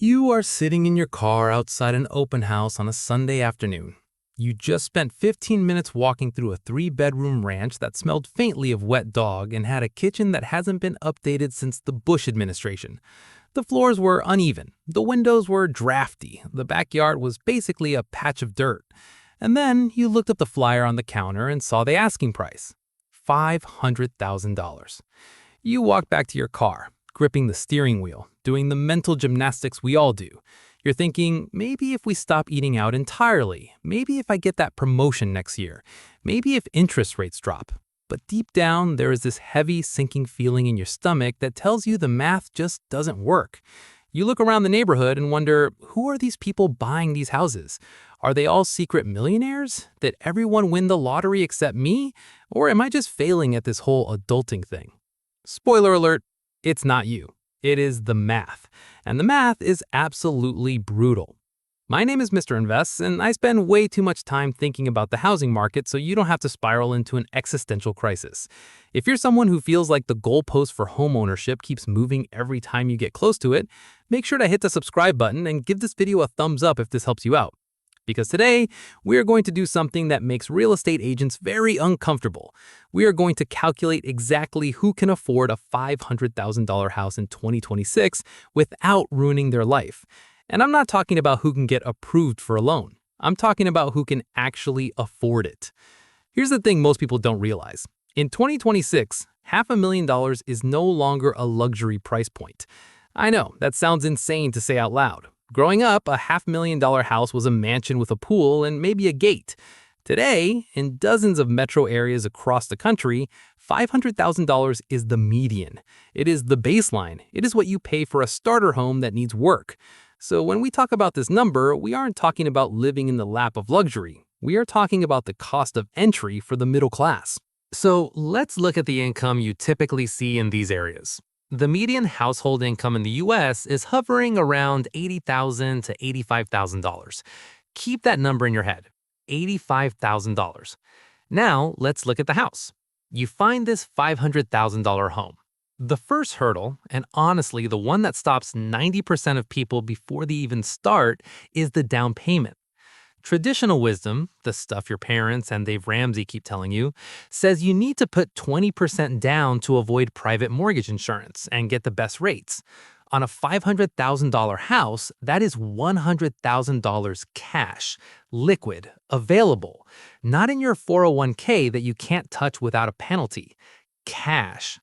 You are sitting in your car outside an open house on a Sunday afternoon. You just spent 15 minutes walking through a 3-bedroom ranch that smelled faintly of wet dog and had a kitchen that hasn't been updated since the Bush administration. The floors were uneven, the windows were drafty, the backyard was basically a patch of dirt. And then you looked up the flyer on the counter and saw the asking price, $500,000. You walked back to your car, gripping the steering wheel, doing the mental gymnastics we all do. You're thinking, maybe if we stop eating out entirely, maybe if I get that promotion next year, maybe if interest rates drop. But deep down, there is this heavy, sinking feeling in your stomach that tells you the math just doesn't work. You look around the neighborhood and wonder, who are these people buying these houses? Are they all secret millionaires? Did everyone win the lottery except me? Or am I just failing at this whole adulting thing? Spoiler alert, it's not you. It is the math. And the math is absolutely brutal. My name is Mr. Invests, and I spend way too much time thinking about the housing market so you don't have to spiral into an existential crisis. If you're someone who feels like the goalpost for homeownership keeps moving every time you get close to it, make sure to hit the subscribe button and give this video a thumbs up if this helps you out. Because today, we are going to do something that makes real estate agents very uncomfortable. We are going to calculate exactly who can afford a $500,000 house in 2026 without ruining their life. And I'm not talking about who can get approved for a loan. I'm talking about who can actually afford it. Here's the thing most people don't realize. In 2026, $500,000 is no longer a luxury price point. I know, that sounds insane to say out loud. Growing up, a $500,000 house was a mansion with a pool and maybe a gate. Today, in dozens of metro areas across the country, $500,000 is the median. It is the baseline. It is what you pay for a starter home that needs work. So when we talk about this number, we aren't talking about living in the lap of luxury. We are talking about the cost of entry for the middle class. So let's look at the income you typically see in these areas. The median household income in the U.S. is hovering around $80,000 to $85,000. Keep that number in your head, $85,000. Now, let's look at the house. You find this $500,000 home. The first hurdle, and honestly the one that stops 90% of people before they even start, is the down payment. Traditional wisdom, the stuff your parents and Dave Ramsey keep telling you, says you need to put 20% down to avoid private mortgage insurance and get the best rates. On a $500,000 house, that is $100,000 cash, liquid, available, not in your 401k that you can't touch without a penalty. Cash.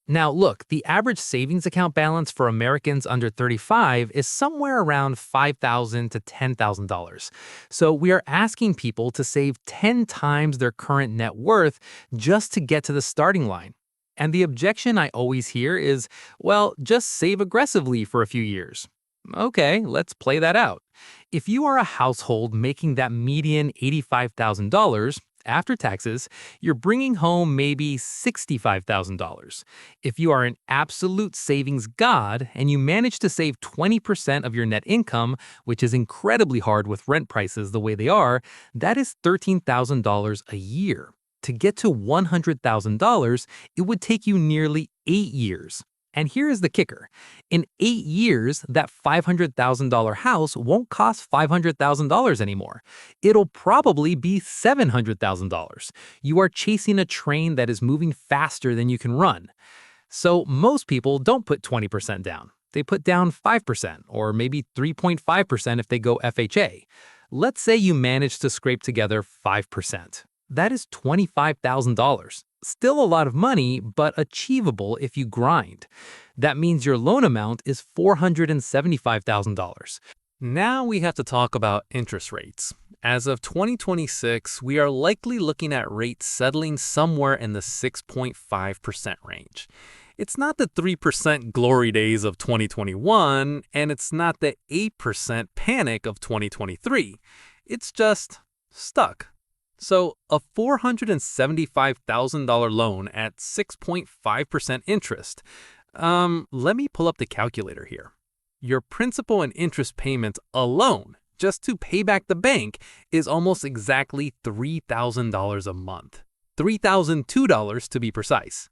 Now look, the average savings account balance for Americans under 35 is somewhere around $5,000 to $10,000. So we are asking people to save 10 times their current net worth just to get to the starting line. And the objection I always hear is, well, just save aggressively for a few years. Okay, let's play that out. If you are a household making that median $85,000, after taxes, you're bringing home maybe $65,000. If you are an absolute savings god and you manage to save 20% of your net income, which is incredibly hard with rent prices the way they are, that is $13,000 a year. To get to $100,000, it would take you nearly 8 years. And here is the kicker. In 8 years, that $500,000 house won't cost $500,000 anymore. It'll probably be $700,000. You are chasing a train that is moving faster than you can run. So most people don't put 20% down. They put down 5% or maybe 3.5% if they go FHA. Let's say you manage to scrape together 5%. That is $25,000. Still a lot of money, but achievable if you grind. That means your loan amount is $475,000. Now we have to talk about interest rates. As of 2026, we are likely looking at rates settling somewhere in the 6.5% range. It's not the 3% glory days of 2021, and it's not the 8% panic of 2023. It's just stuck. So a $475,000 loan at 6.5% interest. Let me pull up the calculator here. Your principal and interest payments alone, just to pay back the bank, is almost exactly $3,000 a month. $3,002 to be precise.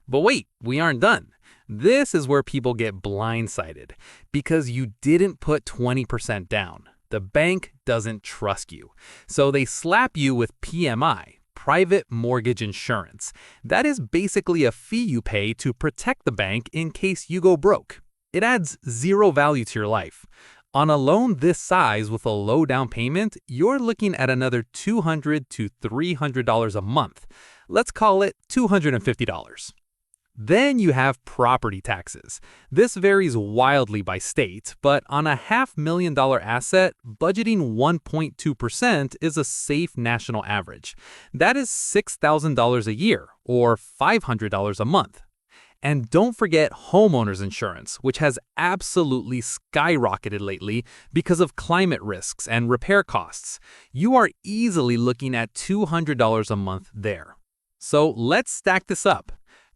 But wait, we aren't done. This is where people get blindsided because you didn't put 20% down. The bank doesn't trust you. So they slap you with PMI, private mortgage insurance. That is basically a fee you pay to protect the bank in case you go broke. It adds zero value to your life. On a loan this size with a low down payment, you're looking at another $200 to $300 a month. Let's call it $250. Then you have property taxes. This varies wildly by state, but on a $500,000 asset, budgeting 1.2% is a safe national average. That is $6,000 a year, or $500 a month. And don't forget homeowners insurance, which has absolutely skyrocketed lately because of climate risks and repair costs. You are easily looking at $200 a month there. So let's stack this up.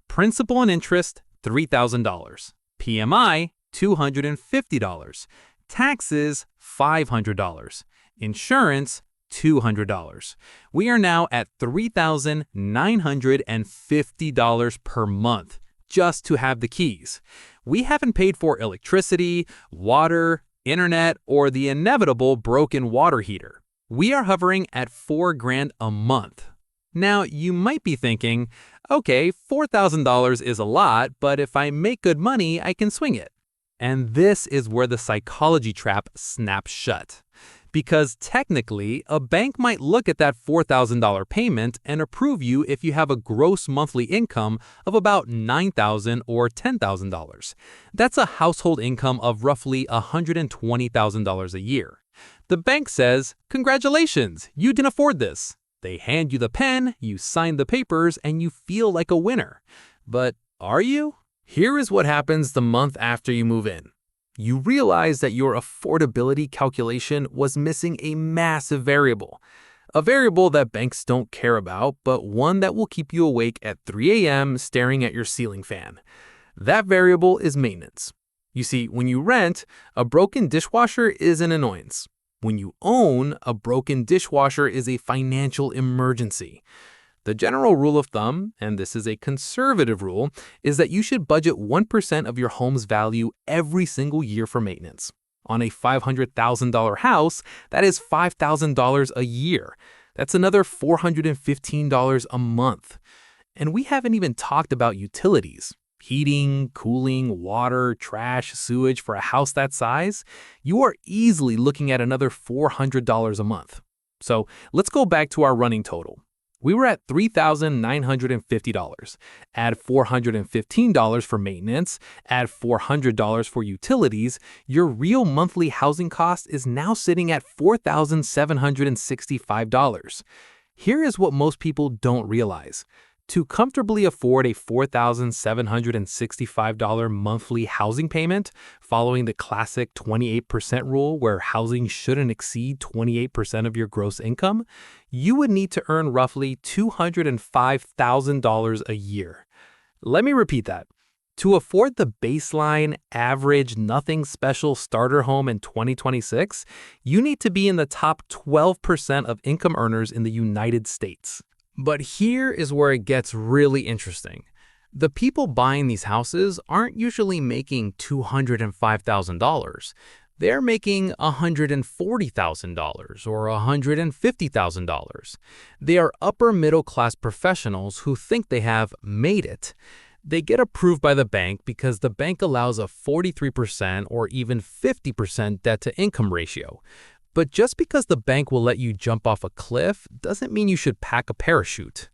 Principal and interest, $3,000. PMI, $250. Taxes, $500. Insurance, $200. We are now at $3,950 per month just to have the keys. We haven't paid for electricity, water, internet, or the inevitable broken water heater. We are hovering at $4,000 a month. Now, you might be thinking, okay, $4,000 is a lot, but if I make good money, I can swing it. And this is where the psychology trap snaps shut. Because technically, a bank might look at that $4,000 payment and approve you if you have a gross monthly income of about $9,000 or $10,000. That's a household income of roughly $120,000 a year. The bank says, congratulations, you can afford this. They hand you the pen, you sign the papers, and you feel like a winner. But are you? Here is what happens the month after you move in. You realize that your affordability calculation was missing a massive variable. A variable that banks don't care about, but one that will keep you awake at 3 a.m. staring at your ceiling fan. That variable is maintenance. You see, when you rent, a broken dishwasher is an annoyance. When you own, a broken dishwasher is a financial emergency. The general rule of thumb, and this is a conservative rule, is that you should budget 1% of your home's value every single year for maintenance. On a $500,000 house, that is $5,000 a year. That's another $415 a month. And we haven't even talked about utilities. Heating, cooling, water, trash, sewage for a house that size. You are easily looking at another $400 a month. So let's go back to our running total. We were at $3,950. Add $415 for maintenance, add $400 for utilities, your real monthly housing cost is now sitting at $4,765. Here is what most people don't realize. To comfortably afford a $4,765 monthly housing payment, following the classic 28% rule where housing shouldn't exceed 28% of your gross income, you would need to earn roughly $205,000 a year. Let me repeat that. To afford the baseline, average, nothing special starter home in 2026, you need to be in the top 12% of income earners in the United States. But here is where it gets really interesting. The people buying these houses aren't usually making $205,000. They're making $140,000 or $150,000. They are upper middle class professionals who think they have made it. They get approved by the bank because the bank allows a 43% or even 50% debt to income ratio. But just because the bank will let you jump off a cliff doesn't mean you should pack a parachute.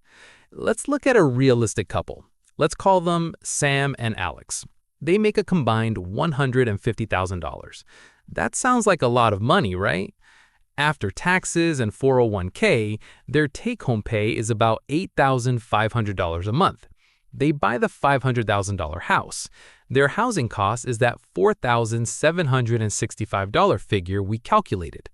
Let's look at a realistic couple. Let's call them Sam and Alex. They make a combined $150,000. That sounds like a lot of money, right? After taxes and 401k, their take-home pay is about $8,500 a month. They buy the $500,000 house. Their housing cost is that $4,765 figure we calculated.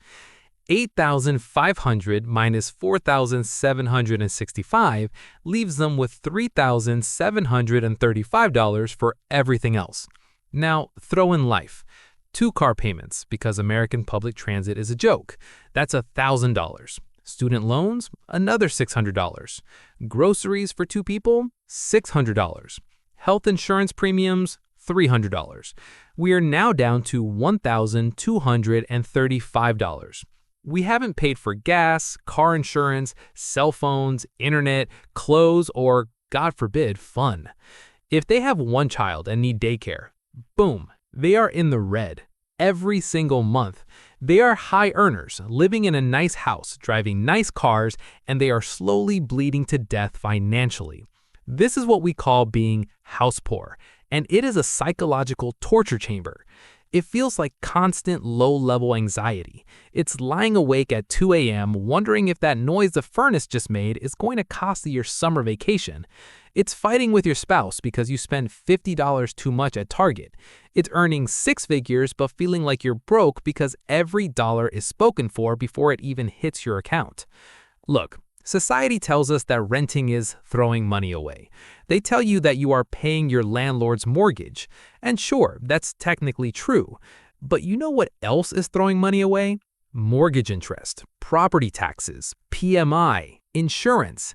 $8,500 minus $4,765 leaves them with $3,735 for everything else. Now, throw in life. 2 car payments, because American public transit is a joke. That's $1,000. Student loans, another $600. Groceries for 2 people, $600. Health insurance premiums, $300. We are now down to $1,235. We haven't paid for gas, car insurance, cell phones, internet, clothes, or, God forbid, fun. If they have one child and need daycare, boom, they are in the red. Every single month. They are high earners, living in a nice house, driving nice cars, and they are slowly bleeding to death financially. This is what we call being house poor, and it is a psychological torture chamber. It feels like constant low-level anxiety. It's lying awake at 2 a.m. wondering if that noise the furnace just made is going to cost you your summer vacation. It's fighting with your spouse because you spend $50 too much at Target. It's earning six figures but feeling like you're broke because every dollar is spoken for before it even hits your account. Look, society tells us that renting is throwing money away. They tell you that you are paying your landlord's mortgage. And sure, that's technically true. But you know what else is throwing money away? Mortgage interest, property taxes, PMI, insurance.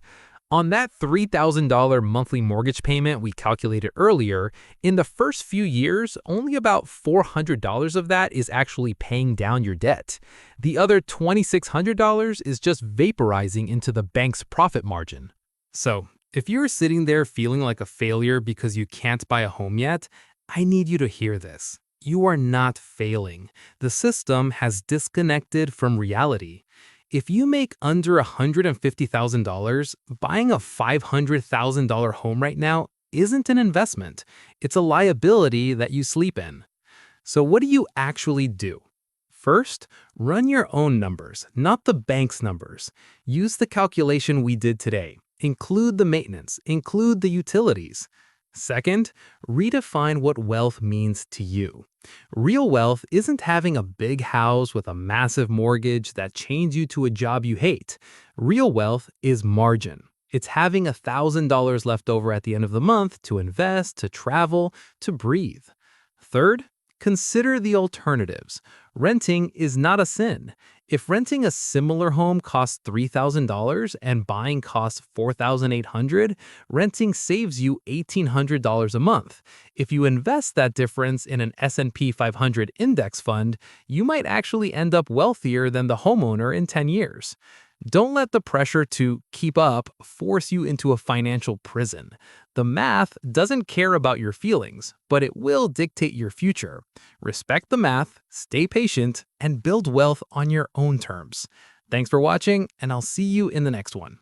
On that $3,000 monthly mortgage payment we calculated earlier, in the first few years, only about $400 of that is actually paying down your debt. The other $2,600 is just vaporizing into the bank's profit margin. So, if you're sitting there feeling like a failure because you can't buy a home yet, I need you to hear this. You are not failing. The system has disconnected from reality. If you make under $150,000, buying a $500,000 home right now isn't an investment. It's a liability that you sleep in. So what do you actually do? First, run your own numbers, not the bank's numbers. Use the calculation we did today. Include the maintenance, include the utilities. Second, redefine what wealth means to you. Real wealth isn't having a big house with a massive mortgage that chains you to a job you hate. Real wealth is margin. It's having $1,000 left over at the end of the month to invest, to travel, to breathe. Third, consider the alternatives. Renting is not a sin. If renting a similar home costs $3,000 and buying costs $4,800, renting saves you $1,800 a month. If you invest that difference in an S&P 500 index fund, you might actually end up wealthier than the homeowner in 10 years. Don't let the pressure to keep up force you into a financial prison. The math doesn't care about your feelings, but it will dictate your future. Respect the math, stay patient, and build wealth on your own terms. Thanks for watching, and I'll see you in the next one.